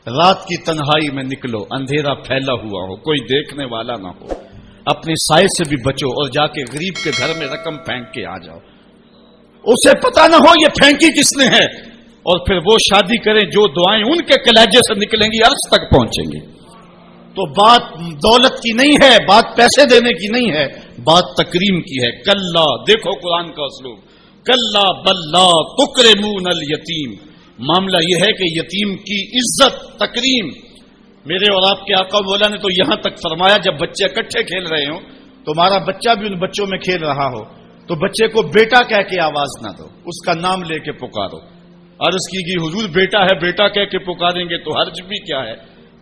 رات کی تنہائی میں نکلو، اندھیرا پھیلا ہوا ہو، کوئی دیکھنے والا نہ ہو، اپنے سائے سے بھی بچو اور جا کے غریب کے گھر میں رقم پھینک کے آ جاؤ، اسے پتا نہ ہو یہ پھینکی کس نے ہے، اور پھر وہ شادی کریں جو دعائیں ان کے کلیجے سے نکلیں گی عرش تک پہنچیں گی۔ تو بات دولت کی نہیں ہے، بات پیسے دینے کی نہیں ہے، بات تکریم کی ہے۔ کلا، دیکھو قرآن کا اسلوب، کلا بلا تکرمون الیتیم، معاملہ یہ ہے کہ یتیم کی عزت، تکریم۔ میرے اور آپ کے آقا مولا نے تو یہاں تک فرمایا جب بچے اکٹھے کھیل رہے ہوں، تمہارا بچہ بھی ان بچوں میں کھیل رہا ہو تو بچے کو بیٹا کہہ کے آواز نہ دو، اس کا نام لے کے پکارو۔ عرض کی گئی حضور بیٹا ہے، بیٹا کہہ کے پکاریں گے تو حرج بھی کیا ہے؟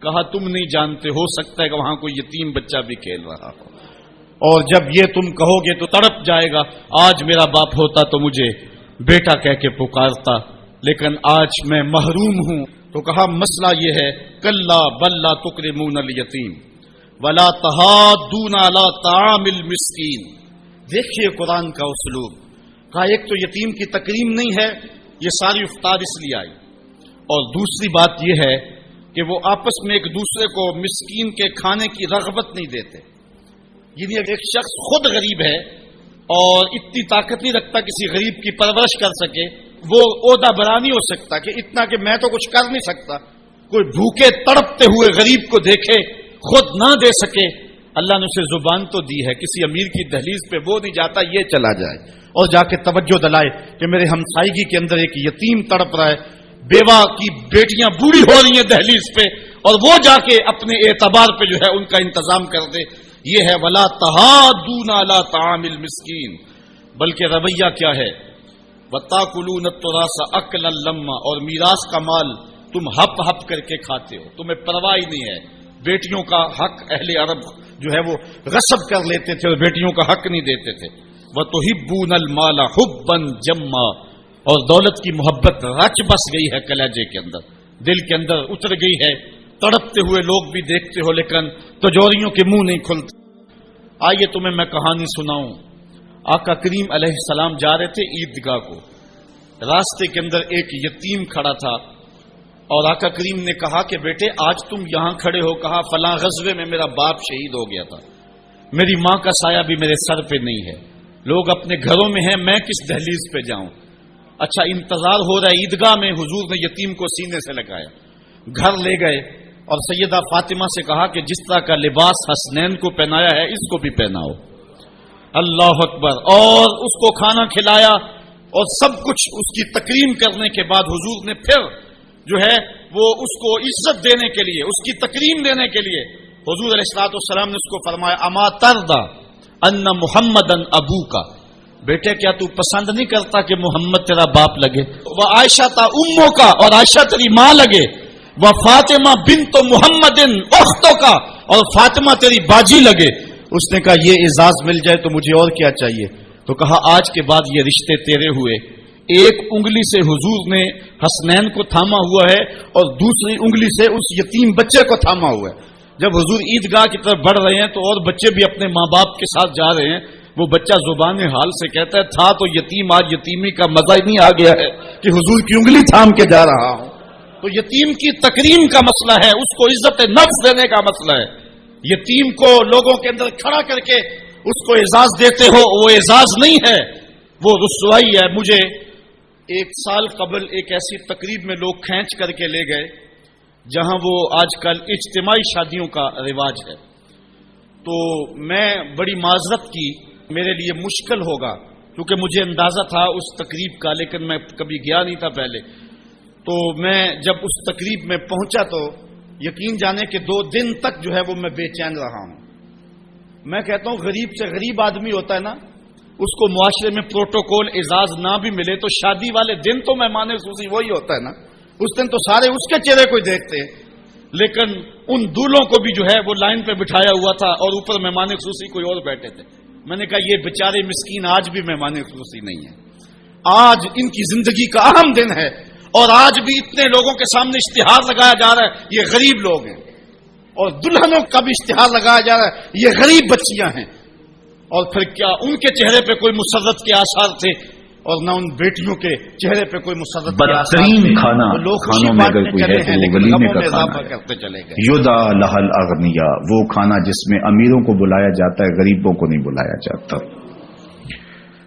کہا تم نہیں جانتے، ہو سکتا ہے کہ وہاں کوئی یتیم بچہ بھی کھیل رہا ہو، اور جب یہ تم کہو گے تو تڑپ جائے گا، آج میرا باپ ہوتا تو مجھے بیٹا کہہ کے پکارتا، لیکن آج میں محروم ہوں۔ تو کہا مسئلہ یہ ہے، کلا بل لا تکرمون الیتیم ولا تحاضون علی طعام المسکین۔ دیکھیے قرآن کا اسلوب، کہا ایک تو یتیم کی تکریم نہیں ہے، یہ ساری افطار اس لیے آئی، اور دوسری بات یہ ہے کہ وہ آپس میں ایک دوسرے کو مسکین کے کھانے کی رغبت نہیں دیتے۔ یعنی ایک شخص خود غریب ہے اور اتنی طاقت نہیں رکھتا کسی غریب کی پرورش کر سکے، وہ عہدہ برا نہیں ہو سکتا کہ اتنا کہ میں تو کچھ کر نہیں سکتا، کوئی بھوکے تڑپتے ہوئے غریب کو دیکھے خود نہ دے سکے۔ اللہ نے اسے زبان تو دی ہے، کسی امیر کی دہلیز پہ وہ نہیں جاتا یہ چلا جائے اور جا کے توجہ دلائے کہ میرے ہمسائیگی کے اندر ایک یتیم تڑپ رہا ہے، بیوہ کی بیٹیاں بوڑھی ہو رہی ہیں دہلیز پہ، اور وہ جا کے اپنے اعتبار پہ جو ہے ان کا انتظام کر دے۔ یہ ہے ولا تحاضون علی طعام المسکین۔ بلکہ رویہ کیا ہے؟ وَتَأْكُلُونَ التُّرَاثَ أَكْلًا لَمًّا، اور میراث کا مال تم ہپ ہپ کر کے کھاتے ہو، تمہیں پرواہ ہی نہیں ہے۔ بیٹیوں کا حق اہل عرب جو ہے وہ غصب کر لیتے تھے اور بیٹیوں کا حق نہیں دیتے تھے۔ وَتُحِبُّونَ الْمَالَ حُبًّا جَمًّا، اور دولت کی محبت رچ بس گئی ہے کلیجے کے اندر، دل کے اندر اتر گئی ہے، تڑپتے ہوئے لوگ بھی دیکھتے ہو لیکن تجوریوں کے منہ نہیں کھلتے۔ آئیے تمہیں میں کہانی سناؤں۔ آقا کریم علیہ السلام جا رہے تھے عیدگاہ کو، راستے کے اندر ایک یتیم کھڑا تھا اور آقا کریم نے کہا کہ بیٹے آج تم یہاں کھڑے ہو، کہا فلاں غزوے میں میرا باپ شہید ہو گیا تھا، میری ماں کا سایہ بھی میرے سر پہ نہیں ہے، لوگ اپنے گھروں میں ہیں، میں کس دہلیز پہ جاؤں؟ اچھا انتظار ہو رہا ہے عیدگاہ میں، حضور نے یتیم کو سینے سے لگایا، گھر لے گئے اور سیدہ فاطمہ سے کہا کہ جس طرح کا لباس حسنین کو پہنایا ہے اس کو بھی پہناؤ۔ اللہ اکبر، اور اس کو کھانا کھلایا اور سب کچھ اس کی تکریم کرنے کے بعد حضور نے پھر جو ہے وہ اس کو عزت دینے کے لیے، اس کی تکریم دینے کے لیے حضور علیہ الصلوۃ والسلام نے اس کو فرمایا اما ترضى ان محمدا ابوکا، بیٹے کیا تو پسند نہیں کرتا کہ محمد تیرا باپ لگے؟ وہ عائشہ تا امو کا، اور عائشہ تیری ماں لگے، وہ فاطمہ بنت محمد اختوں کا، اور فاطمہ تیری باجی لگے۔ اس نے کہا یہ اعزاز مل جائے تو مجھے اور کیا چاہیے؟ تو کہا آج کے بعد یہ رشتے تیرے ہوئے۔ ایک انگلی سے حضور نے حسنین کو تھاما ہوا ہے اور دوسری انگلی سے اس یتیم بچے کو تھاما ہوا ہے۔ جب حضور عیدگاہ کی طرف بڑھ رہے ہیں تو اور بچے بھی اپنے ماں باپ کے ساتھ جا رہے ہیں، وہ بچہ زبان حال سے کہتا ہے تھا تو یتیم، آج یتیمی کا مزہ ہی نہیں آ گیا ہے کہ حضور کی انگلی تھام کے جا رہا ہوں۔ تو یتیم کی تکریم کا مسئلہ ہے، اس کو عزت نفس دینے کا مسئلہ ہے۔ یتیم کو لوگوں کے اندر کھڑا کر کے اس کو اعزاز دیتے ہو، وہ اعزاز نہیں ہے، وہ رسوائی ہے۔ مجھے ایک سال قبل ایک ایسی تقریب میں لوگ کھینچ کر کے لے گئے جہاں وہ آج کل اجتماعی شادیوں کا رواج ہے، تو میں بڑی معذرت کی، میرے لیے مشکل ہوگا کیونکہ مجھے اندازہ تھا اس تقریب کا، لیکن میں کبھی گیا نہیں تھا پہلے۔ تو میں جب اس تقریب میں پہنچا تو یقین جانے کہ 2 دن تک جو ہے وہ میں بے چین رہا ہوں۔ میں کہتا ہوں غریب سے غریب آدمی ہوتا ہے نا، اس کو معاشرے میں پروٹوکول اعزاز نہ بھی ملے تو شادی والے دن تو مہمان خصوصی وہی ہوتا ہے نا، اس دن تو سارے اس کے چہرے کو دیکھتے ہیں، لیکن ان دولوں کو بھی جو ہے وہ لائن پہ بٹھایا ہوا تھا اور اوپر مہمان خصوصی کوئی اور بیٹھے تھے۔ میں نے کہا یہ بیچارے مسکین آج بھی مہمان خصوصی نہیں ہے، آج ان کی زندگی کا اہم دن ہے اور آج بھی اتنے لوگوں کے سامنے اشتہار لگایا جا رہا ہے یہ غریب لوگ ہیں، اور دلہنوں کا بھی اشتہار لگایا جا رہا ہے یہ غریب بچیاں ہیں، اور پھر کیا ان کے چہرے پہ کوئی مسرت کے آثار تھے اور نہ ان بیٹیوں کے چہرے پہ کوئی مسرت بدترین کھانا کھانوں میں اگر کوئی ہے تو وہ ولیمے کا کھانا کرتے چلے گئے. یدعا لہ الاغنیاء، وہ کھانا جس میں امیروں کو بلایا جاتا ہے، غریبوں کو نہیں بلایا جاتا.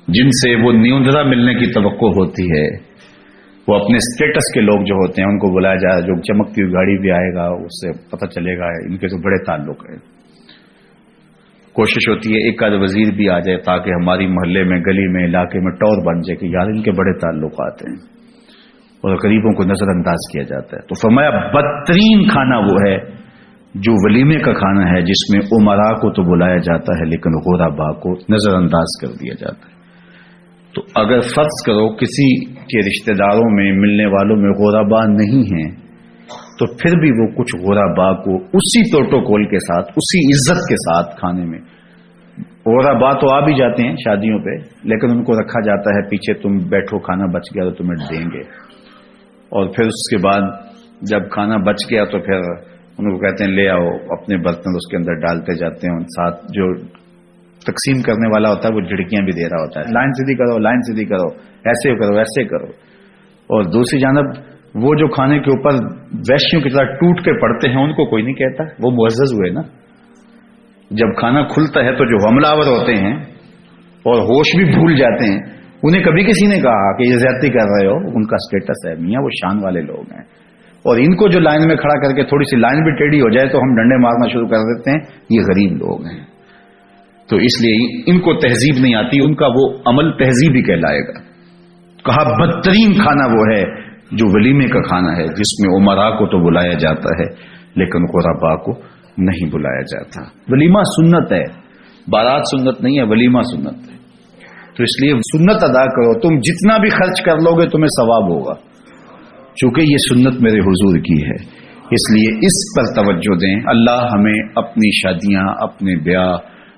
جن سے وہ نیوندرا ملنے کی توقع ہوتی ہے، وہ اپنے اسٹیٹس کے لوگ جو ہوتے ہیں ان کو بلایا جائے. جو چمکتی ہوئی گاڑی بھی آئے گا اس سے پتہ چلے گا ان کے تو بڑے تعلق ہیں. کوشش ہوتی ہے ایک آدھ وزیر بھی آ جائے تاکہ ہماری محلے میں، گلی میں، علاقے میں ٹور بن جائے کہ یار ان کے بڑے تعلقات ہیں، اور غریبوں کو نظر انداز کیا جاتا ہے. تو فرمایا بدترین کھانا وہ ہے جو ولیمے کا کھانا ہے، جس میں امراء کو تو بلایا جاتا ہے لیکن غرباء کو نظر انداز کر دیا جاتا ہے. تو اگر فرض کرو کسی کے رشتہ داروں میں، ملنے والوں میں غرباء نہیں ہیں، تو پھر بھی وہ کچھ غرباء کو اسی پروٹوکول کے ساتھ، اسی عزت کے ساتھ کھانے میں، غرباء تو آ بھی جاتے ہیں شادیوں پہ لیکن ان کو رکھا جاتا ہے پیچھے، تم بیٹھو کھانا بچ گیا تو تمہیں دیں گے. اور پھر اس کے بعد جب کھانا بچ گیا تو پھر ان کو کہتے ہیں لے آؤ اپنے برتن، اس کے اندر ڈالتے جاتے ہیں. ساتھ جو تقسیم کرنے والا ہوتا ہے وہ جھڑکیاں بھی دے رہا ہوتا ہے، لائن سیدھی کرو، لائن سیدھی کرو، ایسے کرو، ایسے کرو. اور دوسری جانب وہ جو کھانے کے اوپر ویشیوں کی طرح ٹوٹ کے پڑتے ہیں ان کو کوئی نہیں کہتا، وہ معزز ہوئے نا. جب کھانا کھلتا ہے تو جو حملہ آور ہوتے ہیں اور ہوش بھی بھول جاتے ہیں، انہیں کبھی کسی نے کہا کہ یہ زیادتی کر رہے ہو، ان کا اسٹیٹس ہے میاں، وہ شان والے لوگ ہیں. اور ان کو جو لائن میں کھڑا کر کے تھوڑی سی لائن بھی ٹیڑھی ہو جائے تو ہم ڈنڈے مارنا شروع کر دیتے ہیں، یہ غریب لوگ ہیں. تو اس لیے ان کو تہذیب نہیں آتی، ان کا وہ عمل تہذیب ہی کہلائے گا. کہا بدترین کھانا وہ ہے جو ولیمے کا کھانا ہے، جس میں امراء کو تو بلایا جاتا ہے لیکن غرباء کو نہیں بلایا جاتا. ولیمہ سنت ہے، بارات سنت نہیں ہے، ولیمہ سنت ہے. تو اس لیے سنت ادا کرو، تم جتنا بھی خرچ کر لو گے تمہیں ثواب ہوگا، چونکہ یہ سنت میرے حضور کی ہے. اس لیے اس پر توجہ دیں. اللہ ہمیں اپنی شادیاں، اپنے بیاہ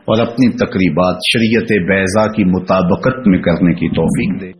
اور اپنی تقریبات شریعت بیضاء کی مطابقت میں کرنے کی توفیق دے.